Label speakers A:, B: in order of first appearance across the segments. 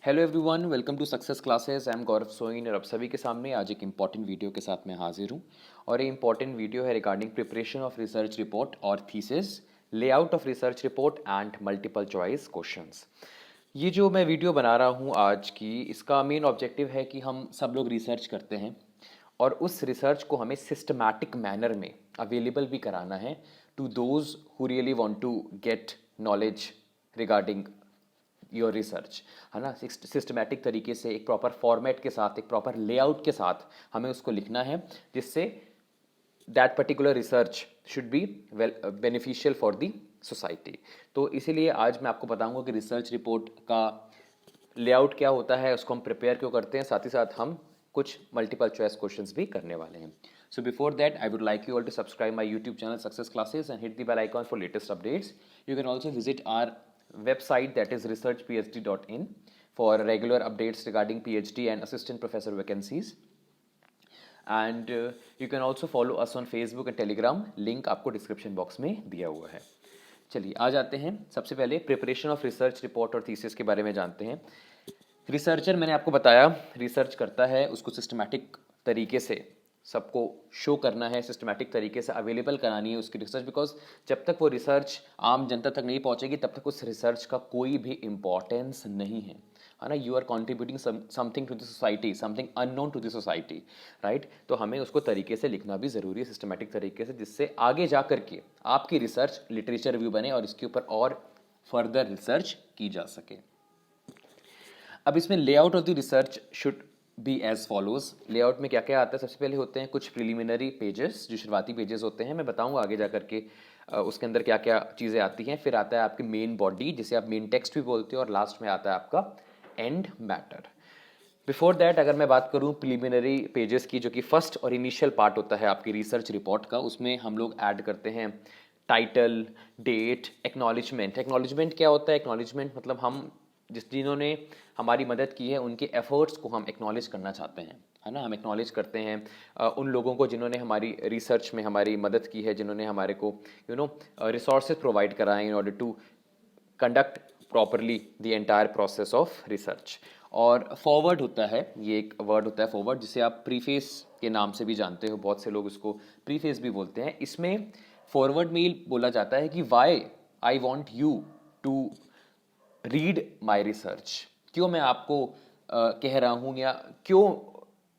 A: Hello everyone, welcome to success classes. I am Gaurav Soin और आप सभी के सामने आज एक इम्पॉर्टेंट वीडियो के साथ मैं हाजिर हूँ। और ये इम्पॉर्टेंट वीडियो है regarding preparation of research report और thesis, layout of research report and multiple choice questions. ये जो मैं वीडियो बना रहा हूँ आज की, इसका मेन ऑब्जेक्टिव है कि हम सब लोग रिसर्च करते हैं और उस रिसर्च को हमें सिस्टमैटिक मैनर में अवेलेबल भी कराना है to those who really want to get knowledge regarding your research, है ना। सिस्टमैटिक तरीके से एक प्रॉपर फॉर्मेट के साथ, एक प्रॉपर लेआउट के साथ हमें उसको लिखना है, जिससे that particular research should be well beneficial for the society. तो इसीलिए आज मैं आपको बताऊंगा कि रिसर्च रिपोर्ट का लेआउट क्या होता है, उसको हम प्रिपेयर क्यों करते हैं, साथ ही साथ हम कुछ मल्टीपल चॉइस क्वेश्चंस भी करने वाले हैं। So before that, I would like you all to subscribe my YouTube channel Success Classes and hit the bell icon for latest updates. You can also visit our website, that is researchphd.in, for regular updates regarding PhD and assistant professor vacancies. And you can also follow us on Facebook and Telegram. Link आपको description box में दिया हुआ है। चलिए आ जाते हैं। सबसे पहले प्रिपरेशन ऑफ रिसर्च रिपोर्ट और थीसिस के बारे में जानते हैं। रिसर्चर, मैंने आपको बताया, रिसर्च करता है, उसको सिस्टमैटिक तरीके से सबको शो करना है, सिस्टमैटिक तरीके से अवेलेबल करानी है उसकी रिसर्च, बिकॉज जब तक वो रिसर्च आम जनता तक नहीं पहुंचेगी तब तक उस रिसर्च का कोई भी इम्पोर्टेंस नहीं है ना। You are contributing something to the society, something unknown to the society, right. तो हमें उसको तरीके से लिखना भी ज़रूरी है, सिस्टमैटिक तरीके से, जिससे आगे जा करके आपकी रिसर्च लिटरेचर रिव्यू बने और इसके ऊपर और फर्दर रिसर्च की जा सके। अब इसमें layout of the research should be as follows. Layout में क्या क्या आता है? सबसे पहले होते हैं कुछ प्रिलिमिनरी पेजेस, जो शुरुआती पेजेस होते हैं, मैं बताऊंगा आगे जा करके उसके अंदर क्या क्या चीज़ें आती हैं। फिर आता है आपकी मेन बॉडी, जिसे आप मेन टेक्स्ट भी बोलते हो, और लास्ट में आता है आपका एंड मैटर। बिफोर दैट अगर मैं बात करूं प्रिलिमिनरी पेजेस की, जो कि फर्स्ट और इनिशियल पार्ट होता है आपकी रिसर्च रिपोर्ट का, उसमें हम लोग ऐड करते हैं टाइटल, डेट, एक्नॉलेजमेंट। एक्नॉलेजमेंट क्या होता है? एक्नॉलेजमेंट मतलब हम जिन्होंने हमारी मदद की है उनके एफर्ट्स को हम एक्नॉलेज करना चाहते हैं, है ना। हम एक्नॉलेज करते हैं उन लोगों को जिन्होंने हमारी रिसर्च में हमारी मदद की है, जिन्होंने हमारे को रिसोर्सेज प्रोवाइड कराए in order to conduct properly the entire process of research. और फॉरवर्ड होता है, ये एक वर्ड होता है फॉरवर्ड, जिसे आप प्रीफेस के नाम से भी जानते हो, बहुत से लोग उसको प्रीफेस भी बोलते हैं। इसमें फॉरवर्ड में बोला जाता है कि why I want you to read my research, क्यों मैं आपको कह रहा हूँ, या क्यों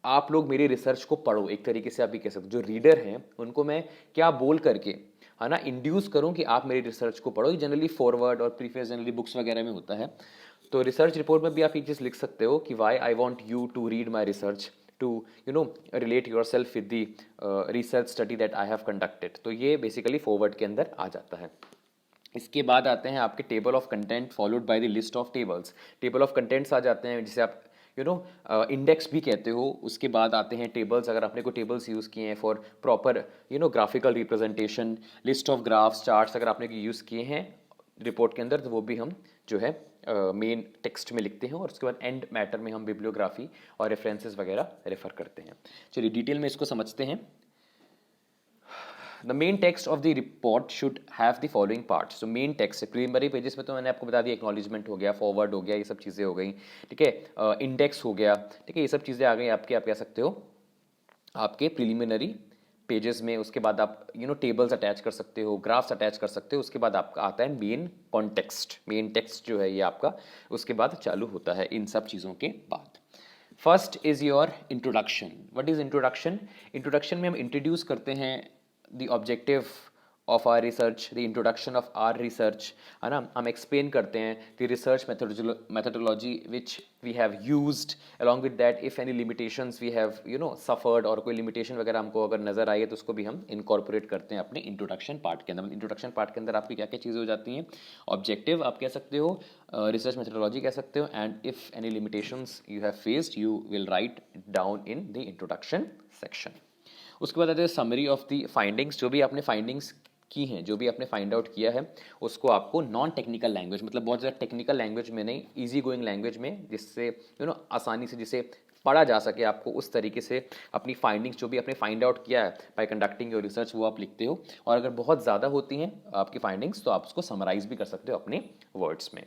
A: आप लोग मेरी रिसर्च को पढ़ो। एक तरीके से आप भी कह सकते हो, जो रीडर हैं उनको मैं क्या बोल करके, है ना, इंड्यूस करूं कि आप मेरी रिसर्च को पढ़ो। ये जनरली फॉरवर्ड और प्रीफेस जनरली बुक्स वगैरह में होता है। तो रिसर्च रिपोर्ट में भी आप एक चीज़ लिख सकते हो कि why I want you to read my research to relate yourself with the research study that I have conducted. तो ये बेसिकली फॉरवर्ड के अंदर आ जाता है। इसके बाद आते हैं आपके table of content followed by the list of tables. Table of contents आ जाते हैं, जिसे आप इंडेक्स भी कहते हो। उसके बाद आते हैं टेबल्स, अगर आपने कोई टेबल्स यूज़ किए हैं for proper graphical representation, list of graphs, charts अगर आपने यूज़ किए हैं रिपोर्ट के अंदर, तो वो भी हम जो है मेन टेक्स्ट में लिखते हैं। और उसके बाद एंड मैटर में हम बिब्लियोग्राफी और रेफरेंसेस वगैरह रेफर करते हैं। चलिए डिटेल में इसको समझते हैं। The main text of the report should have the following parts. So main text preliminary pages में तो मैंने आपको बता दिया, एक्नॉलेजमेंट हो गया, फॉरवर्ड हो गया, ये सब चीज़ें हो गई, ठीक है। इंडेक्स हो गया, ठीक है, ये सब चीज़ें आ गई आपके, आप कह सकते हो आपके प्रीलिमिनरी पेजेस में। उसके बाद आप टेबल्स अटैच कर सकते हो, ग्राफ्स अटैच कर सकते हो। उसके बाद आपका आता है मेन कॉन्टेक्स्ट। मेन टेक्स्ट जो है ये आपका उसके बाद चालू होता है इन सब चीज़ों के बाद। First is your introduction. What is introduction? Introduction में हम इंट्रोड्यूस करते हैं the objective of our research, the introduction of our research, है ना। हम explain करते हैं the research methodology which we have used, along with that if any limitations we have suffered, और कोई limitation वगैरह हमको अगर नज़र आई है तो उसको भी हम incorporate करते हैं अपने introduction part के अंदर। introduction part के अंदर आपकी क्या क्या चीज़ें हो जाती हैं? objective आप कह सकते हो, research methodology कह सकते हो, and if any limitations you have faced you will write down in the introduction section. उसके बाद आते हैं समरी ऑफ द फाइंडिंग्स। जो भी आपने फाइंडिंग्स की हैं, जो भी आपने फाइंड आउट किया है, उसको आपको नॉन टेक्निकल लैंग्वेज, मतलब बहुत ज़्यादा टेक्निकल लैंग्वेज में नहीं, इजी गोइंग लैंग्वेज में, जिससे आसानी से जिसे पढ़ा जा सके, आपको उस तरीके से अपनी फाइंडिंग्स, जो भी आपने फाइंड आउट किया है बाय कंडक्टिंग योर रिसर्च, वो आप लिखते हो। और अगर बहुत ज़्यादा होती हैं आपकी फाइंडिंग्स तो आप उसको समराइज भी कर सकते हो अपने वर्ड्स में।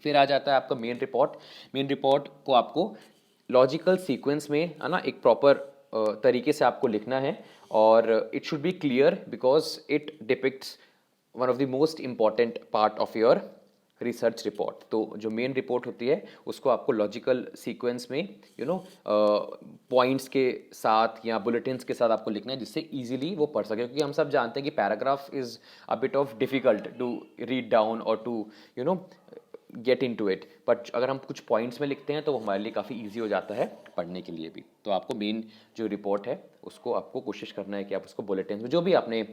A: फिर आ जाता है आपका मेन रिपोर्ट। मेन रिपोर्ट को आपको लॉजिकल सीक्वेंस में, है ना, एक प्रॉपर तरीके से आपको लिखना है, और it should be clear because it depicts one of the most important part of your research report. तो जो मेन रिपोर्ट होती है उसको आपको लॉजिकल सीक्वेंस में, पॉइंट्स के साथ या बुलेटिन्स के साथ आपको लिखना है, जिससे इजीली वो पढ़ सके, क्योंकि हम सब जानते हैं कि paragraph is a bit of difficult to read down और to get into it, but अगर हम कुछ पॉइंट्स में लिखते हैं तो वो हमारे लिए काफ़ी ईजी हो जाता है पढ़ने के लिए भी। तो आपको मेन जो रिपोर्ट है उसको आपको कोशिश करना है कि आप उसको बुलेटिन में जो भी आपने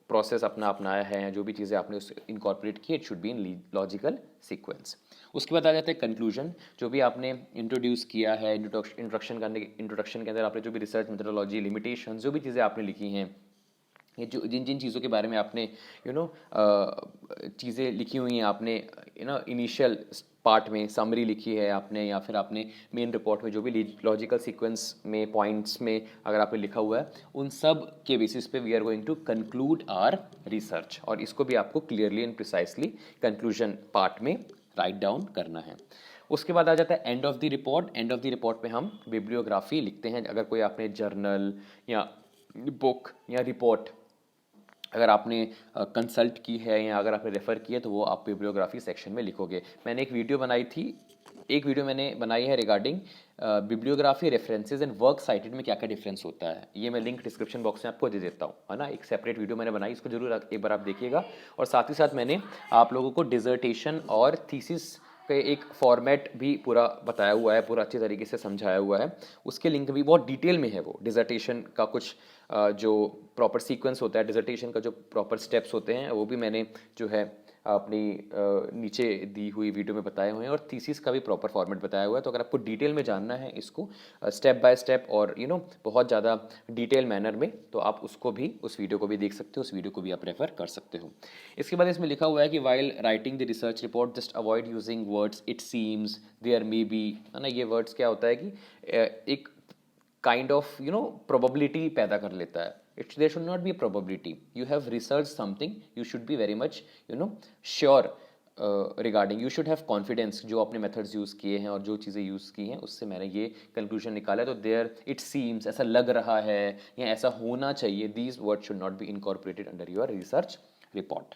A: प्रोसेस अपना अपनाया है या जो भी चीज़ें आपने उस इनकॉर्पोरेट की, it should be in logical sequence. उसके बाद आ जाता है कंक्लूजन। जो भी आपने इंट्रोड्यूस किया है, इंट्रोडक्शन के अंदर आपने जो भी रिसर्च मेथोडोलॉजी, लिमिटेशन, जो भी चीज़ें आपने लिखी हैं, ये जो जिन जिन चीज़ों के बारे में आपने चीज़ें लिखी हुई हैं, आपने इनिशियल पार्ट में समरी लिखी है आपने, या फिर आपने मेन रिपोर्ट में जो भी लॉजिकल सीक्वेंस में पॉइंट्स में अगर आपने लिखा हुआ है, उन सब के बेसिस पे we are going to conclude our research, और इसको भी आपको clearly and precisely conclusion part में राइट डाउन करना है। उसके बाद आ जाता है end of the report. End of the report में हम बिब्लियोग्राफी लिखते हैं। अगर कोई आपने जर्नल या बुक या रिपोर्ट अगर आपने कंसल्ट की है या अगर आपने रेफ़र किया, तो वो आप बिब्लियोग्राफी सेक्शन में लिखोगे। मैंने एक वीडियो बनाई थी, एक वीडियो मैंने बनाई है regarding bibliography, references and work cited में क्या क्या डिफरेंस होता है। ये मैं लिंक डिस्क्रिप्शन बॉक्स में आपको दे देता हूँ, है ना। एक सेपरेट वीडियो मैंने बनाई, इसको जरूर एक बार आप देखिएगा। और साथ ही साथ मैंने आप लोगों को डिजर्टेशन और थीसिस पे एक फॉर्मेट भी पूरा बताया हुआ है, पूरा अच्छे तरीके से समझाया हुआ है। उसके लिंक भी बहुत डिटेल में है। वो डिजर्टेशन का कुछ जो प्रॉपर सीक्वेंस होता है, डिजर्टेशन का जो प्रॉपर स्टेप्स होते हैं, वो भी मैंने जो है अपनी नीचे दी हुई वीडियो में बताए हुए हैं, और थीसिस का भी प्रॉपर फॉर्मेट बताया हुआ है। तो अगर आपको डिटेल में जानना है इसको स्टेप बाय स्टेप और बहुत ज़्यादा डिटेल मैनर में, तो आप उसको भी, उस वीडियो को भी देख सकते हो, उस वीडियो को भी आप रेफर कर सकते हो। इसके बाद इसमें लिखा हुआ है कि while writing the research report just avoid using words it seems, there may be, है ना। ये वर्ड्स क्या होता है कि एक काइंड ऑफ प्रोबेबिलिटी पैदा कर लेता है। It's there should not be a probability. You have research something, you should be very much sure regarding, you should have confidence जो आपने मेथड्स यूज़ किए हैं और जो चीज़ें यूज़ की हैं, उससे मैंने ये कंक्लूजन निकाला है। तो देयर इट सीम्स, ऐसा लग रहा है या ऐसा होना चाहिए, these word should not be incorporated under your research report.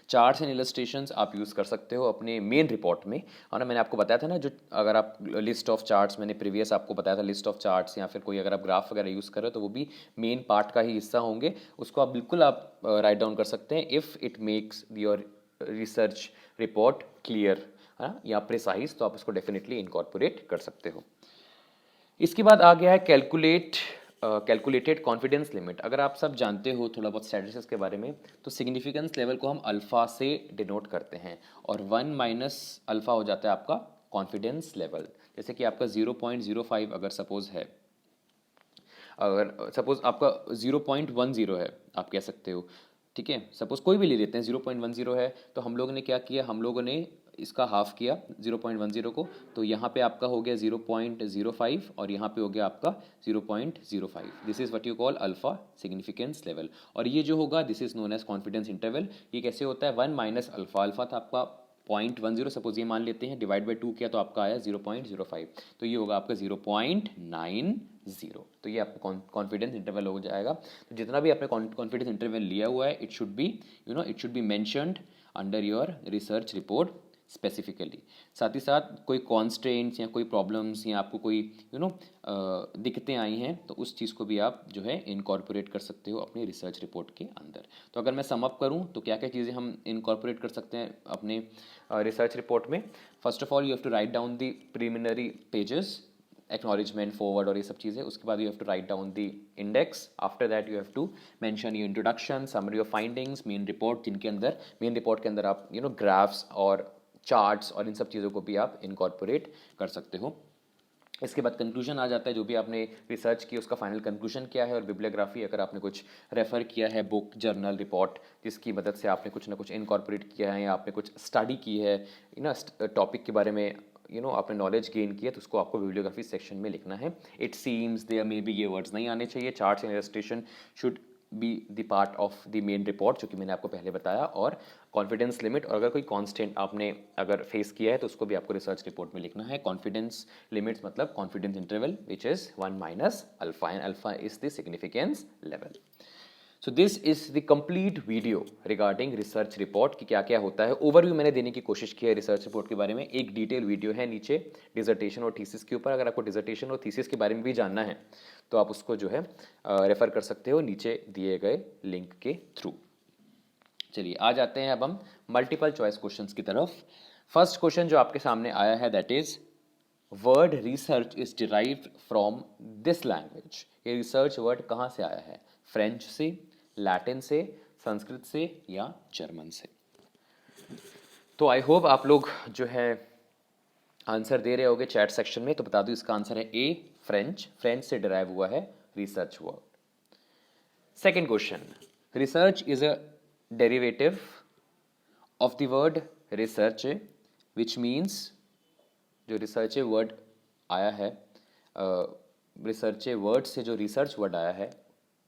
A: Charts and illustrations आप यूज़ कर सकते हो अपने मेन रिपोर्ट में, और ना मैंने आपको बताया था ना, जो अगर आप लिस्ट ऑफ चार्ट्स, मैंने प्रीवियस आपको बताया था लिस्ट ऑफ चार्ट्स, या फिर कोई अगर आप ग्राफ वगैरह यूज़ कर रहे हो, तो वो भी मेन पार्ट का ही हिस्सा होंगे। उसको आप बिल्कुल आप राइट डाउन कर सकते हैं if it makes your research report clear, है ना, या प्रिसाइज, तो आप उसको डेफिनेटली इनकॉर्पोरेट कर सकते हो। इसके बाद आ गया है कैलकुलेटेड कॉन्फिडेंस लिमिट। अगर आप सब जानते हो थोड़ा बहुत स्टैटिस्टिक्स के बारे में, तो सिग्निफिकेंस लेवल को हम अल्फ़ा से डिनोट करते हैं, और 1 माइनस अल्फ़ा हो जाता है आपका कॉन्फिडेंस लेवल। जैसे कि आपका 0.05 अगर सपोज है, अगर सपोज आपका 0.10 है, आप कह सकते हो, ठीक है, सपोज कोई भी ले लेते हैं, 0.10 है, तो हम लोगों ने क्या किया, हम लोगों ने इसका हाफ किया 0.10 को, तो यहाँ पे आपका हो गया 0.05 और यहाँ पे हो गया आपका 0.05। This is what you call alpha significance level. और ये जो होगा, this is known as confidence interval. ये कैसे होता है, 1 माइनस अल्फा, अल्फा था आपका 0.10, सपोज ये मान लेते हैं, डिवाइड बाई 2 किया तो आपका आया 0.05, तो ये होगा आपका 0.90। तो ये आपका कॉन्फिडेंस इंटरवल हो जाएगा। तो जितना भी आपने कॉन्फिडेंस इंटरवल लिया हुआ है, it should be mentioned under your research report specifically. साथ ही साथ कोई कॉन्स्ट्रेंट्स या कोई प्रॉब्लम्स या आपको कोई दिक्कतें आई हैं, तो उस चीज़ को भी आप जो है इनकॉर्पोरेट कर सकते हो अपनी रिसर्च रिपोर्ट के अंदर। तो अगर मैं सम अप करूं, तो क्या क्या चीज़ें हम इनकॉर्पोरेट कर सकते हैं अपने रिसर्च रिपोर्ट में। First of all you have to write down the preliminary pages, acknowledgement, foreword और ये सब चीज़ें। उसके बाद you have to write down the index. After that you have to mention your introduction, summary of findings, main report, जिनके अंदर main report के अंदर आप ग्राफ्स और चार्ट्स और इन सब चीज़ों को भी आप इनकॉर्पोरेट कर सकते हो। इसके बाद कंक्लूजन आ जाता है, जो भी आपने रिसर्च की उसका फाइनल कंक्लूजन क्या है। और बिब्लियोग्राफी, अगर आपने कुछ रेफ़र किया है, बुक, जर्नल, रिपोर्ट, जिसकी मदद से आपने कुछ ना कुछ इनकॉर्पोरेट किया है या आपने कुछ स्टडी की है, टॉपिक के बारे में आपने नॉलेज गेन किया, तो उसको आपको बिब्लियोग्राफी सेक्शन में लिखना है। It seems, there may be, ये वर्ड्स नहीं आने चाहिए। Charts and illustration should be the part of the main report, जो कि मैंने आपको पहले बताया, और कॉन्फिडेंस लिमिट, और अगर कोई कांस्टेंट आपने अगर फेस किया है तो उसको भी आपको रिसर्च रिपोर्ट में लिखना है। कॉन्फिडेंस लिमिट्स मतलब confidence interval which is 1 minus alpha, and alpha is the significance level. So this is the complete video regarding research report कि क्या क्या होता है। ओवरव्यू मैंने देने की कोशिश की है रिसर्च रिपोर्ट के बारे में। एक डिटेल वीडियो है नीचे डिसर्टेशन और थीसिस के ऊपर। अगर आपको डिसर्टेशन और थीसिस के बारे में भी जानना है तो आप उसको जो है रेफर कर सकते हो नीचे दिए गए लिंक के थ्रू। चलिए आ जाते हैं अब हम मल्टीपल चॉइस क्वेश्चंस की तरफ। फर्स्ट क्वेश्चन जो आपके सामने आया है that is word research is derived from this language. ये रिसर्च वर्ड कहाँ से आया है? फ्रेंच से, लैटिन से, संस्कृत से या जर्मन से? तो आई होप आप लोग जो है आंसर दे रहे होगे चैट सेक्शन में। तो बता दूं इसका आंसर है ए, फ्रेंच। फ्रेंच से डिराइव हुआ है research word. Second question, research is a derivative of the word research which means, जो रिसर्च वर्ड आया है, रिसर्च वर्ड से जो रिसर्च वर्ड आया है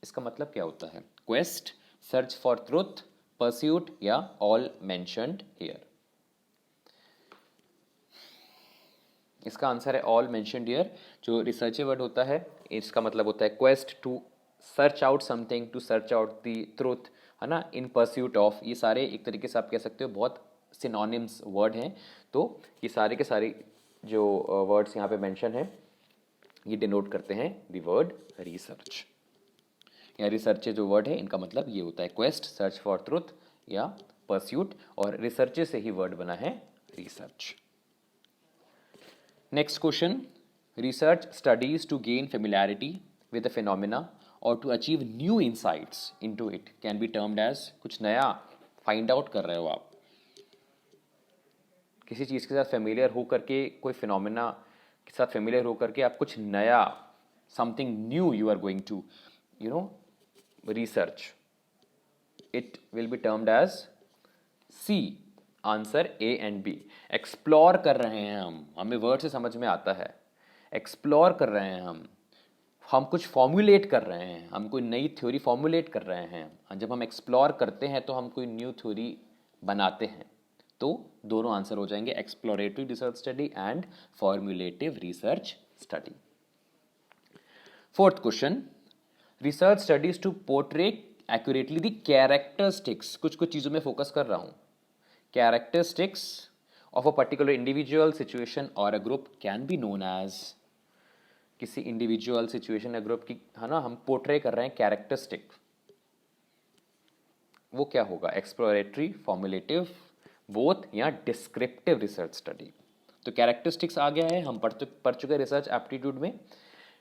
A: इसका मतलब क्या होता है? Quest, search for truth, pursuit या ऑल मेंशन्ड हियर? इसका आंसर है ऑल मेंशन्ड हियर। जो रिसर्च वर्ड होता है इसका मतलब होता है quest, to search out something, to search out the truth, है ना, इन परस्यूट ऑफ। ये सारे एक तरीके से आप कह सकते हो बहुत सिनोनिम्स वर्ड हैं। तो ये सारे के सारे जो वर्ड्स यहाँ पे मेंशन है ये डिनोट करते हैं द वर्ड रिसर्च। या रिसर्च जो वर्ड है इनका मतलब ये होता है क्वेस्ट, सर्च फॉर ट्रुथ या परस्यूट, और रिसर्च से ही वर्ड बना है research. Next question, research studies to gain familiarity with the phenomena और to achieve new insights into it can be termed as. कुछ नया फाइंड आउट कर रहे हो आप, किसी चीज़ के साथ फेमिलियर होकर के, कोई फिनोमिना के साथ फेमिलियर होकर के आप कुछ नया, something new you are going to research, it will be termed as C, answer A and B। Explore कर रहे हैं हम, हमें वर्ड से समझ में आता है, एक्सप्लोर कर रहे हैं हम कुछ फॉर्मुलेट कर रहे हैं, हम कोई नई थ्योरी फॉर्मुलेट कर रहे हैं। जब हम एक्सप्लोर करते हैं तो हम कोई न्यू थ्योरी बनाते हैं। तो दोनों आंसर हो जाएंगे, exploratory research study and formulative research study. Fourth question, research studies to portray accurately the characteristics. कुछ कुछ चीज़ों में फोकस कर रहा हूँ। Characteristics of a particular individual, situation और a group can be known as. किसी इंडिविजुअल, सिचुएशन या ग्रुप की, है ना, हम पोर्ट्रे कर रहे हैं कैरेक्टरिस्टिक, वो क्या होगा? एक्सप्लोरेटरी, फॉर्मुलेटिव, बोथ या डिस्क्रिप्टिव रिसर्च स्टडी। तो कैरेक्टरिस्टिक्स आ गया है, हम पढ़ चुके रिसर्च एप्टीट्यूड में।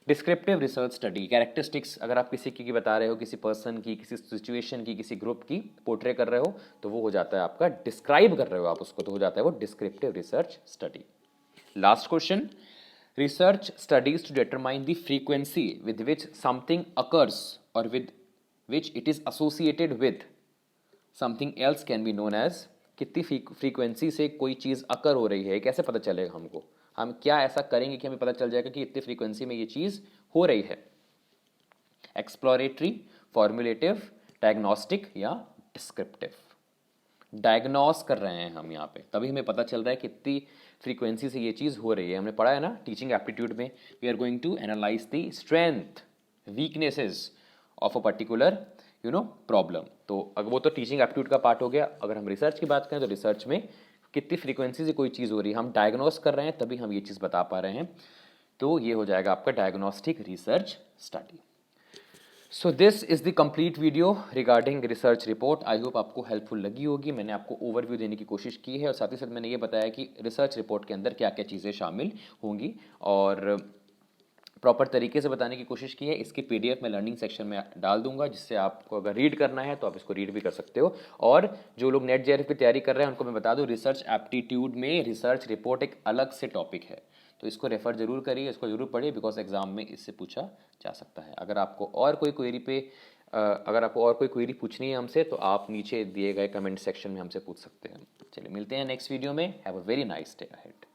A: डिस्क्रिप्टिव रिसर्च स्टडी, कैरेक्टरिस्टिक्स अगर आप किसी की बता रहे हो, किसी पर्सन की, किसी सिचुएशन की, किसी ग्रुप की पोर्ट्रे कर रहे हो तो वो हो जाता है आपका, डिस्क्राइब कर रहे हो आप उसको तो हो जाता है वो descriptive research study. Last question, research studies to determine the frequency with which something occurs और with which it is associated with something else can be known as. कितनी फ्रीक्वेंसी से कोई चीज़ अकर हो रही है, कैसे पता चलेगा हमको? हम क्या ऐसा करेंगे कि हमें पता चल जाएगा कि इतनी फ्रीक्वेंसी में ये चीज़ हो रही है? एक्सप्लोरेटरी, फॉर्मुलेटिव, डायग्नोस्टिक या डिस्क्रिप्टिव? डायग्नोस कर रहे हैं हम यहाँ पे, तभी हमें पता चल रहा है कितनी फ्रीक्वेंसी से ये चीज़ हो रही है। हमने पढ़ा है ना टीचिंग एप्टीट्यूड में, we are going to analyse the strength, weaknesses of a particular problem. तो अगर वो तो टीचिंग एप्टीट्यूड का पार्ट हो गया। अगर हम रिसर्च की बात करें तो रिसर्च में कितनी फ्रीक्वेंसी से कोई चीज़ हो रही है, हम डायग्नोस कर रहे हैं तभी हम ये चीज़ बता पा रहे हैं। तो ये हो जाएगा आपका diagnostic research study. So this is the complete video regarding research report. I hope आपको हेल्पफुल लगी होगी। मैंने आपको ओवरव्यू देने की कोशिश की है और साथ ही साथ मैंने ये बताया कि रिसर्च रिपोर्ट के अंदर क्या क्या चीज़ें शामिल होंगी और प्रॉपर तरीके से बताने की कोशिश की है। इसकी पीडीएफ मैं लर्निंग सेक्शन में डाल दूंगा, जिससे आपको अगर रीड करना है तो आप इसको रीड भी कर सकते हो। और जो लोग नेट जेआरएफ की तैयारी कर रहे हैं उनको मैं बता दूं, रिसर्च एप्टीट्यूड में रिसर्च रिपोर्ट एक अलग से टॉपिक है, तो इसको रेफर जरूर करिए, इसको जरूर पढ़िए, बिकॉज एग्जाम में इससे पूछा जा सकता है। अगर आपको और कोई क्वेरी पूछनी है हमसे तो आप नीचे दिए गए कमेंट सेक्शन में हमसे पूछ सकते हैं। चलिए मिलते हैं नेक्स्ट वीडियो में। Have a very nice day ahead.